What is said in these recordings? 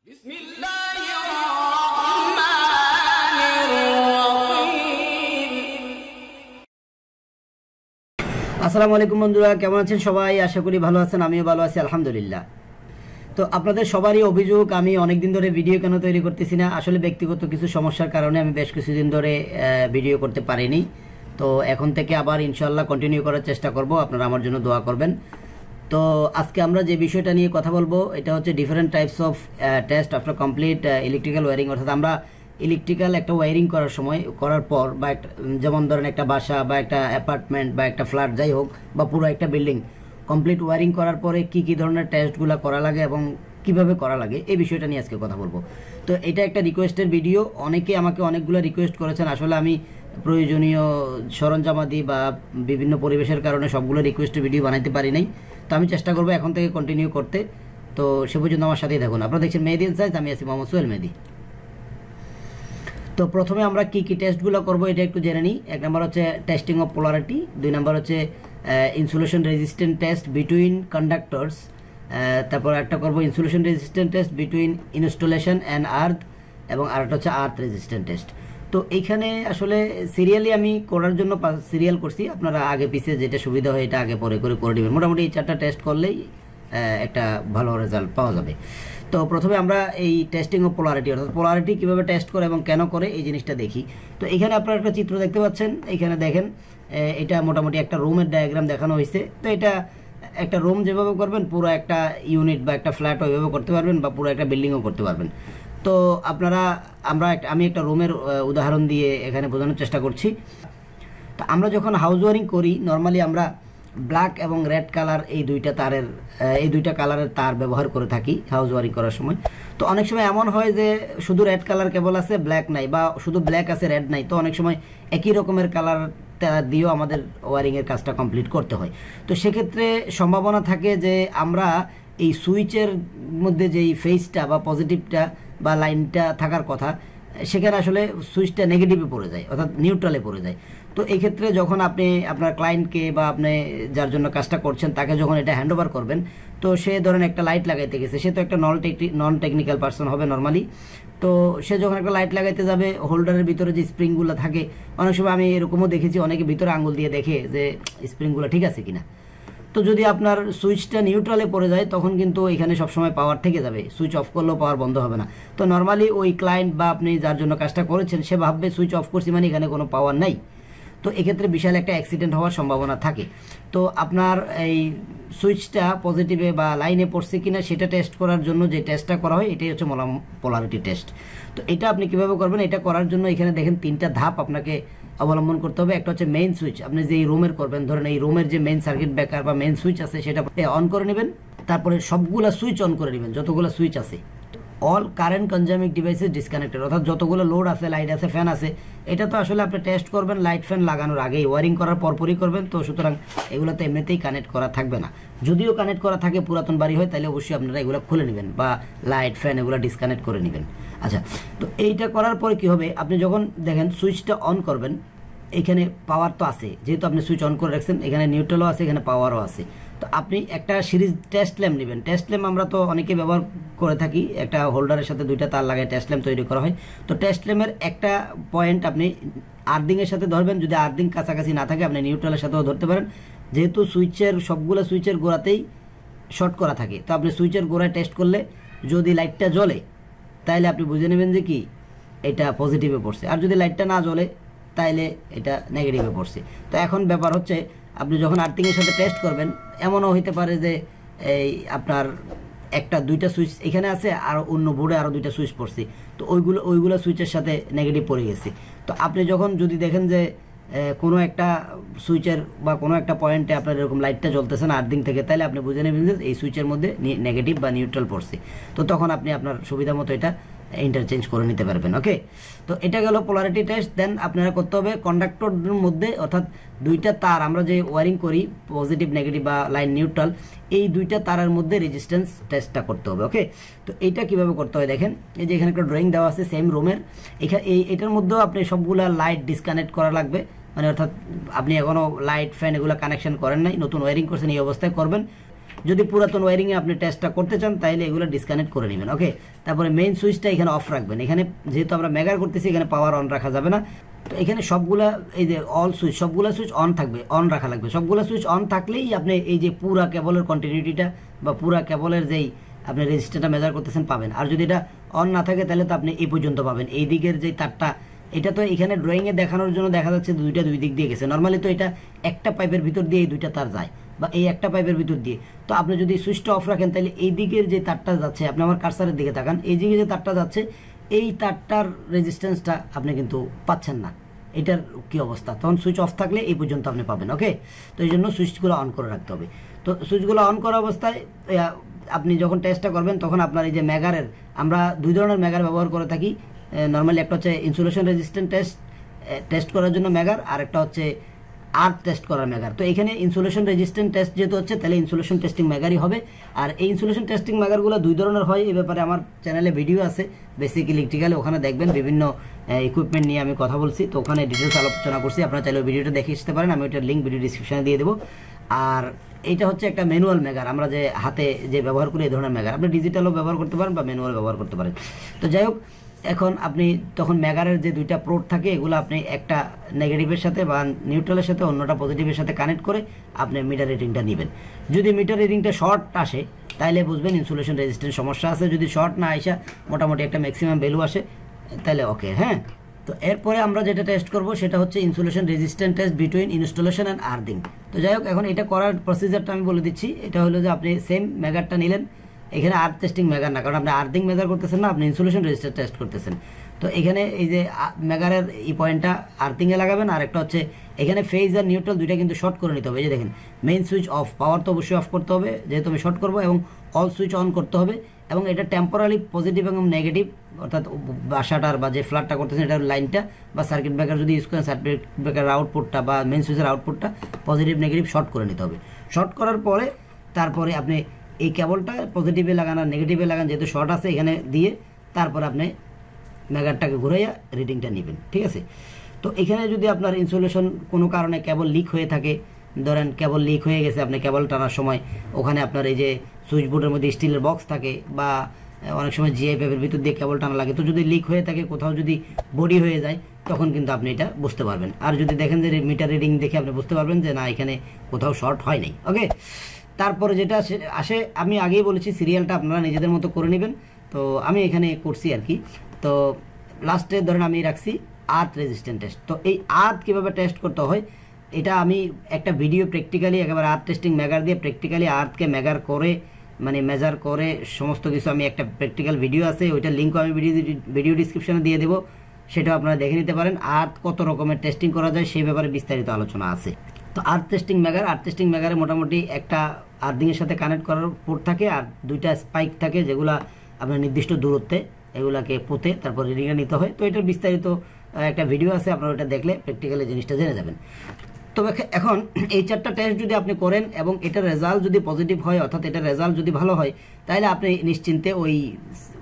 আসসালামু আলাইকুম বন্ধুরা, কেমন আছেন সবাই? আশা করি ভালো আছেন, আমিও ভালো আছি আলহামদুলিল্লাহ। তো আপনাদের সবারই অভিযোগ আমি অনেকদিন ধরে ভিডিও কেন তৈরি করতেছি না। আসলে ব্যক্তিগত কিছু সমস্যার কারণে আমি বেশ কিছুদিন ধরে ভিডিও করতে পারিনি। তো এখন থেকে আবার ইনশাআল্লাহ কন্টিনিউ করার চেষ্টা করব, আপনারা আমার জন্য দোয়া করবেন। তো আজকে আমরা যে বিষয়টা নিয়ে কথা বলবো এটা হচ্ছে different types of test after complete electrical wiring. অর্থাৎ আমরা ইলেকট্রিক্যাল একটা ওয়্যারিং করার পর বা একটা, যেমন ধরেন একটা বাসা বা একটা অ্যাপার্টমেন্ট বা একটা ফ্ল্যাট যাই হোক বা পুরো একটা বিল্ডিং কমপ্লিট ওয়্যারিং করার পরে কি কি ধরনের টেস্টগুলো করা লাগে এবং কিভাবে করা লাগে এই বিষয়টা নিয়ে আজকে কথা বলবো। তো এটা একটা রিকোয়েস্টের ভিডিও, অনেকে আমাকে অনেকগুলো রিকোয়েস্ট করেছেন। আসলে আমি প্রয়োজনীয় সরঞ্জামাদি বা বিভিন্ন পরিবেশের কারণে সবগুলো রিকোয়েস্টের ভিডিও বানাইতে পারি নাই। তো আমি চেষ্টা করবো এখন থেকে কন্টিনিউ করতে। তো সে পর্যন্ত আমার সাথেই থাকুন। আপনারা দেখছেন মেহেদি ইনসাইজ, আমি আছি মোহাম্মদ সোহেল মেহেদি। তো প্রথমে আমরা কি কি টেস্টগুলো করবো এটা একটু জেনে নিই। এক নম্বর হচ্ছে টেস্টিং অফ পোলারিটি, দুই নম্বর হচ্ছে ইনসুলেশন রেজিস্ট্যান্ট টেস্ট বিটুইন কন্ডাক্টরস, তারপর একটা করবো insulation resistant test between installation and earth, এবং আরেকটা হচ্ছে আর্থ রেজিস্ট্যান্ট টেস্ট। তো এইখানে আসলে সিরিয়ালি আমি করার জন্য সিরিয়াল করছি, আপনারা আগে পিছিয়ে যেটা সুবিধা হয় এটা আগে পরে করে নেবেন। মোটামুটি এই চারটা টেস্ট করলেই একটা ভালো রেজাল্ট পাওয়া যাবে। তো প্রথমে আমরা এই টেস্টিং অফ পোলারিটি অর্থাৎ পোলারিটি কীভাবে টেস্ট করে এবং কেন করে এই জিনিসটা দেখি। তো এখানে আপনারা একটা চিত্র দেখতে পাচ্ছেন, এখানে দেখেন এটা মোটামুটি একটা রুমের ডায়াগ্রাম দেখানো হয়েছে। তো এটা একটা রুম যেভাবে করবেন পুরো একটা ইউনিট বা একটা ফ্ল্যাট ওইভাবে করতে পারবেন বা পুরো একটা বিল্ডিংও করতে পারবেন। তো আমি একটা রুমের উদাহরণ দিয়ে এখানে বোঝানোর চেষ্টা করছি। তো আমরা যখন হাউস ওয়ারিং করি নর্মালি আমরা ব্ল্যাক এবং রেড কালার এই দুইটা কালারের তার ব্যবহার করে থাকি হাউস ওয়ারিং করার সময়। তো অনেক সময় এমন হয় যে শুধু রেড কালার কেবল আছে, ব্ল্যাক নাই, বা শুধু ব্ল্যাক আছে রেড নাই। তো অনেক সময় একই রকমের কালার দিয়েও আমাদের ওয়ারিংয়ের কাজটা কমপ্লিট করতে হয়। তো সেক্ষেত্রে সম্ভাবনা থাকে যে আমরা এই সুইচের মধ্যে যেই ফেজটা বা পজিটিভটা বা লাইনটা থাকার কথা সেখানে আসলে সুইচটা নেগেটিভে পড়ে যায়, অর্থাৎ নিউট্রালে পড়ে যায়। তো এই ক্ষেত্রে যখন আপনি আপনার ক্লায়েন্টকে বা আপনি যার জন্য কাজটা করছেন তাকে যখন এটা হ্যান্ড ওভার করবেন, তো সে ধরেন একটা লাইট লাগাইতে গেছে, সে তো একটা নন টেকনিক্যাল পার্সন হবে নর্মালি। তো সে যখন একটা লাইট লাগাইতে যাবে, হোল্ডারের ভিতরে যে স্প্রিংগুলো থাকে, অনেক সময় আমি এরকমও দেখেছি অনেকে ভিতরে আঙুল দিয়ে দেখে যে স্প্রিংগুলো ঠিক আছে কিনা। তো যদি আপনার সুইচটা নিউট্রালে পড়ে যায় তখন কিন্তু এখানে সবসময় পাওয়ার থেকে যাবে, সুইচ অফ করলেও পাওয়ার বন্ধ হবে না। তো নর্মালি ওই ক্লায়েন্ট বা আপনি যার জন্য কাজটা করেছেন সে ভাববে সুইচ অফ করছি মানে এখানে কোনো পাওয়ার নাই। তো এক্ষেত্রে বিশাল একটা অ্যাক্সিডেন্ট হওয়ার সম্ভাবনা থাকে। তো আপনার এই সুইচটা পজিটিভে বা লাইনে পড়ছে কিনা সেটা টেস্ট করার জন্য যে টেস্টটা করা হয় এটাই হচ্ছে পোলারিটি টেস্ট। তো এটা আপনি কিভাবে করবেন, এটা করার জন্য এখানে দেখেন তিনটা ধাপ আপনাকে অবলম্বন করতে হবে। একটা হচ্ছে মেইন সুইচ, আপনি যে এই রুমের করবেন, ধরেন এই রুমের যে মেইন সার্কিট ব্রেকার বা মেইন সুইচ আছে সেটা অন করে নেবেন। তারপরে সবগুলা সুইচ অন করে নেবেন, যতগুলো সুইচ আছে। অল কারেন্ট কনজামিং ডিভাইসেস ডিসকানেক্টেড, অর্থাৎ যতগুলো লোড আছে, লাইট আছে, ফ্যান আছে, এটা তো আসলে আপনি টেস্ট করবেন লাইট ফ্যান লাগানোর আগেই, ওয়ারিং করার পরপরই করবেন। তো সুতরাং এগুলো তো এমনিতেই কানেক্ট করা থাকবে না। যদিও কানেক্ট করা থাকে পুরাতন বাড়ি হয় তাহলে অবশ্যই আপনারা এগুলো খুলে নেবেন বা লাইট ফ্যান এগুলো ডিসকানেক্ট করে নেবেন। আচ্ছা, তো এইটা করার পরে কি হবে, আপনি যখন দেখেন সুইচটা অন করবেন এখানে পাওয়ার তো আছে, যেহেতু আপনি সুইচ অন করে রাখছেন, এখানে নিউট্রালও আছে, এখানে পাওয়ারও আছে। তো আপনি একটা সিরিজ টেস্ট ল্যাম্প নেবেন। টেস্ট ল্যাম্প আমরা তো অনেকে ব্যবহার করে থাকি, একটা হোল্ডারের সাথে দুইটা তার লাগায় টেস্ট ল্যাম্প তৈরি করা হয়। তো টেস্ট ল্যাম্পের একটা পয়েন্ট আপনি আর্থিংয়ের সাথে ধরবেন, যদি আর্থিং কাছাকাছি না থাকে আপনি নিউট্রালের সাথেও ধরতে পারেন। যেহেতু সবগুলো সুইচের গোড়াতেই শর্ট করা থাকে, তো আপনি সুইচের গোড়ায় টেস্ট করলে যদি লাইটটা জ্বলে তাহলে আপনি বুঝে নেবেন যে কি এটা পজিটিভে পড়ছে, আর যদি লাইটটা না জ্বলে তাইলে এটা নেগেটিভে পড়ছে। তো এখন ব্যাপার হচ্ছে আপনি যখন আর্থিংয়ের সাথে টেস্ট করবেন এমনও হইতে পারে যে এই আপনার দুইটা সুইচ এখানে আছে আর অন্য বোর্ডে আরও দুইটা সুইচ পড়ছে, তো ওইগুলো সুইচের সাথে নেগেটিভ পড়ে গেছে। তো আপনি যখন যদি দেখেন যে কোনো একটা সুইচের বা কোনো একটা পয়েন্টে আপনার এরকম লাইটটা জ্বলতেছে না আর্থিং থেকে, তাহলে আপনি বুঝে নেবেন যে এই সুইচের মধ্যে নেগেটিভ বা নিউট্রাল পড়ছে। তো তখন আপনি আপনার সুবিধা মতো এটা ইন্টারচেঞ্জ করে নিতে পারবেন। ওকে, তো এটা গেল পোলারিটি টেস্ট। দেন আপনারা করতে হবে কন্ডাক্টরের মধ্যে, অর্থাৎ দুইটা তার আমরা যে ওয়ারিং করি পজিটিভ নেগেটিভ বা লাইন নিউট্রাল, এই দুইটা তারের মধ্যে রেজিস্ট্যান্স টেস্টটা করতে হবে। ওকে, তো এইটা কিভাবে করতে হয় দেখেন, এই যে এখানে একটা ড্রয়িং দেওয়া আছে সেম রুমের, এটার মধ্যেও আপনি সবগুলা লাইট ডিসকানেক্ট করা লাগবে। মানে অর্থাৎ আপনি এখনো লাইট ফ্যান এগুলো কানেকশন করেন নাই, নতুন ওয়ারিং করছেন, এই অবস্থায় করবেন। যদি পুরাতন ওয়্যারিংয়ে আপনি টেস্টটা করতে চান তাহলে এগুলো ডিসকানেক্ট করে নেবেন। ওকে, তারপরে মেইন সুইচটা এখানে অফ রাখবেন। এখানে যেহেতু আমরা মেগার করতেছি এখানে পাওয়ার অন রাখা যাবে না, তো এখানে সবগুলা এই যে অল সুইচ সবগুলা সুইচ অন থাকবে, অন রাখা লাগবে। সবগুলা সুইচ অন থাকলেই আপনি এই যে পুরা কেবলের কন্টিনিউটিটা বা পুরা কেবলের যেই আপনি রেজিস্ট্যান্সটা মেজার করতেছেন পাবেন। আর যদি এটা অন না থাকে তাহলে তো আপনি এই পর্যন্ত পাবেন। এই দিকের যে তারটা, এটা তো এখানে ড্রয়িংয়ে দেখানোর জন্য দেখা যাচ্ছে দুইটা দুই দিক দিয়ে গেছে। নর্মালি তো এটা একটা পাইপের ভিতর দিয়ে এই দুইটা তার যায়, বা এই একটা পাইপের ভিতর দিয়ে। তো আপনি যদি সুইচটা অফ রাখেন তাহলে এই দিকের যে তারটা যাচ্ছে, আপনি আমার কার্সারের দিকে তাকান, এই দিকে যে তারটা যাচ্ছে এই তারটার রেজিস্ট্যান্সটা আপনি কিন্তু পাচ্ছেন না। এটার কি অবস্থা? তখন সুইচ অফ থাকলে এই পর্যন্ত আপনি পাবেন। ওকে, তো এই জন্য সুইচগুলো অন করে রাখতে হবে। তো সুইচগুলো অন করা অবস্থায় আপনি যখন টেস্টটা করবেন তখন আপনার এই যে মেগারের, আমরা দুই ধরনের মেগার ব্যবহার করে থাকি নর্মালি। একটা হচ্ছে ইনসুলেশন রেজিস্ট্যান্ট টেস্ট করার জন্য মেগার, আর একটা হচ্ছে আর্থ টেস্ট করার মেগার। তো এখানে ইনসুলেশন রেজিস্ট্যান্ট টেস্ট যেহেতু হচ্ছে তাহলে ইনসুলেশন টেস্টিং মেগারই হবে। আর এই ইনসুলেশন টেস্টিং মেগারগুলো দুই ধরনের হয়, এই ব্যাপারে আমার চ্যানেলে ভিডিও আছে বেসিক ইলেকট্রিক্যালে, ওখানে দেখবেন বিভিন্ন ইকুইপমেন্ট নিয়ে আমি কথা বলছি, তো ওখানে ডিটেলস আলোচনা করছি। আপনারা চাইলে ওই ভিডিওটা দেখে আসতে পারেন, আমি ওইটার লিঙ্ক ভিডিও ডিসক্রিপশনে দিয়ে দেবো। আর এইটা হচ্ছে একটা ম্যানুয়াল মেগার, আমরা যে হাতে যে ব্যবহার করি এই ধরনের মেগার। আপনি ডিজিটালও ব্যবহার করতে পারেন বা ম্যানুয়াল ব্যবহার করতে পারেন। তো যাই হোক, এখন আপনি তখন মেগারের যে দুইটা পোর্ট থাকে এগুলো আপনি একটা নেগেটিভের সাথে বা নিউট্রালের সাথে অন্যটা পজিটিভের সাথে কানেক্ট করে আপনি মিটার রিডিংটা নেবেন। যদি মিটার রিডিংটা শর্ট আসে তাহলে বুঝবেন ইনসুলেশন রেজিস্ট্যান্স সমস্যা আছে। যদি শর্ট না আসা মোটামুটি একটা ম্যাক্সিমাম ভ্যালু আসে তাহলে ওকে। হ্যাঁ, তো এরপরে আমরা যেটা টেস্ট করব সেটা হচ্ছে insulation resistant test between installation and earthing. তো যাই হোক, এখন এটা করার প্রসিজারটা আমি বলে দিচ্ছি। এটা হলো যে আপনি সেম মেগারটা নিলেন, এখানে আর্থ টেস্টিং মেগার না, কারণ আপনি আর্থিং মেজার করতেছেন না, আপনি ইনসুলেশন রেজিস্টার টেস্ট করতেছেন। তো এখানে এই যে মেগারের এই পয়েন্টটা আর্থিংয়ে লাগাবেন, আর একটা হচ্ছে এখানে ফেজ আর নিউট্রাল দুইটা কিন্তু শর্ট করে নিতে হবে। এই যে দেখেন, মেইন সুইচ অফ, পাওয়ার তো অবশ্যই অফ করতে হবে যেহেতু আমি শর্ট করবো, এবং অল সুইচ অন করতে হবে। এবং এটা টেম্পোরারি পজিটিভ এবং নেগেটিভ, অর্থাৎ বাসাটার বা যে ফ্ল্যাটটা করতেছেন এটার লাইনটা বা সার্কিট ব্রেকার যদি ইউজ করেন সার্কিট ব্রেকার আউটপুটটা বা মেইন সুইচের আউটপুটটা পজিটিভ নেগেটিভ শর্ট করে নিতে হবে। শর্ট করার পরে তারপরে আপনি এই কেবলটা পজিটিভে লাগান আর নেগেটিভে লাগান, যেহেতু শর্ট আছে এখানে দিয়ে, তারপর আপনি মেগারটাকে ঘুরাইয়া রিডিংটা নেবেন। ঠিক আছে, তো এখানে যদি আপনার ইনসুলেশন কোনো কারণে কেবল লিক হয়ে থাকে, ধরেন কেবল লিক হয়ে গেছে, আপনি কেবল টানার সময় ওখানে আপনার এই যে সুইচ বোর্ডের মধ্যে স্টিলের বক্স থাকে বা অনেক সময় জিআই পাইপের ভিতর দিয়ে কেবল টানা লাগে, তো যদি লিক হয়ে থাকে কোথাও যদি বডি হয়ে যায় তখন কিন্তু আপনি এটা বুঝতে পারবেন। আর যদি দেখেন যে মিটার রিডিং দেখে আপনি বুঝতে পারবেন যে না এখানে কোথাও শর্ট হয় নাই। ওকে, তারপরে যেটা আসে আমি আগেই বলেছি সিরিয়ালটা আপনারা নিজেদের মতো করে নেবেন। তো আমি এখানে করছি আর কি। তো লাস্টে ধরেন আমি রাখছি আর্থ রেজিস্ট্যান্ট টেস্ট। তো এই আর্থ কীভাবে টেস্ট করতে হয় এটা আমি একটা ভিডিও প্র্যাকটিক্যালি একেবারে আর্থ টেস্টিং মেগার দিয়ে প্র্যাকটিক্যালি আর্থকে মেগার করে মানে মেজার করে সমস্ত কিছু আমি একটা প্র্যাকটিক্যাল ভিডিও আছে, ওইটার লিঙ্কও আমি ভিডিও ডিসক্রিপশনে দিয়ে দেবো, সেটাও আপনারা দেখে নিতে পারেন। আর্থ কত রকমের টেস্টিং করা যায় সেই ব্যাপারে বিস্তারিত আলোচনা আছে। তো আর্থ টেস্টিং মেগারে মোটামুটি একটা আর্থিংয়ের সাথে কানেক্ট করার পোর্ট থাকে আর দুইটা স্পাইক থাকে যেগুলা আপনার নির্দিষ্ট দূরত্বে এগুলাকে পোতে তারপর রিডিংটা নিতে হয়। তো এটার বিস্তারিত একটা ভিডিও আছে, আপনারা ওটা দেখলে প্র্যাকটিক্যালি জিনিসটা জেনে যাবেন। তবে এখন এই চারটা টেস্ট যদি আপনি করেন এবং এটার রেজাল্ট যদি পজিটিভ হয়, অর্থাৎ এটার রেজাল্ট যদি ভালো হয়, তাহলে আপনি নিশ্চিন্তে ওই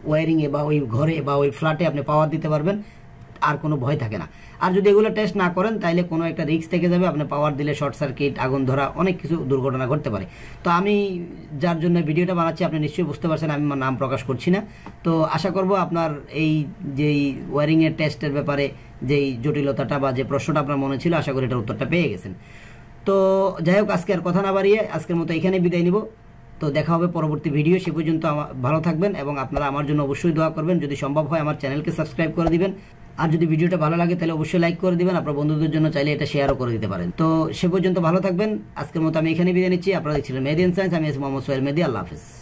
ওয়ারিংয়ে বা ওই ঘরে বা ওই ফ্ল্যাটে আপনি পাওয়ার দিতে পারবেন, আর কোনো ভয় থাকে না। আর যদি এগুলো টেস্ট না করেন তাহলে কোনো একটা রিস্ক থেকে যাবে, আপনি পাওয়ার দিলে শর্ট সার্কিট, আগুন ধরা, অনেক কিছু দুর্ঘটনা ঘটতে পারে। তো আমি যার জন্য ভিডিওটা বানাচ্ছি আপনি নিশ্চয়ই বুঝতে পারছেন আমি আমার নাম প্রকাশ করছি না। তো আশা করব আপনার এই যেই ওয়ারিংয়ের টেস্টের ব্যাপারে যেই জটিলতাটা বা যে প্রশ্নটা আপনার মনে ছিল, আশা করি এটার উত্তরটা পেয়ে গেছেন। তো যাই হোক, আজকে আর কথা না বাড়িয়ে আজকের মতো এখানে বিদায় নিব। তো দেখা হবে পরবর্তী ভিডিও, সে পর্যন্ত ভালো থাকবেন এবং আপনারা আমার জন্য অবশ্যই দোয়া করবেন। যদি সম্ভব হয় আমার চ্যানেলকে সাবস্ক্রাইব করে দিবেন, আর যদি ভিডিওটা ভালো লাগে তাহলে অবশ্যই লাইক করে দিবেন, আপনার বন্ধুদের জন্য চাইলে এটা শেয়ারও করে দিতে পারেন। তো সে পর্যন্ত ভালো থাকবেন, আজকের মতো আমি এখানে বিদায় নিচ্ছি। আপনারা দেখছিলেন মেহেদি এন্ড সায়েন্স, আমি মোহাম্মদ সোহেল মেহেদি। আল্লাহ হাফেজ।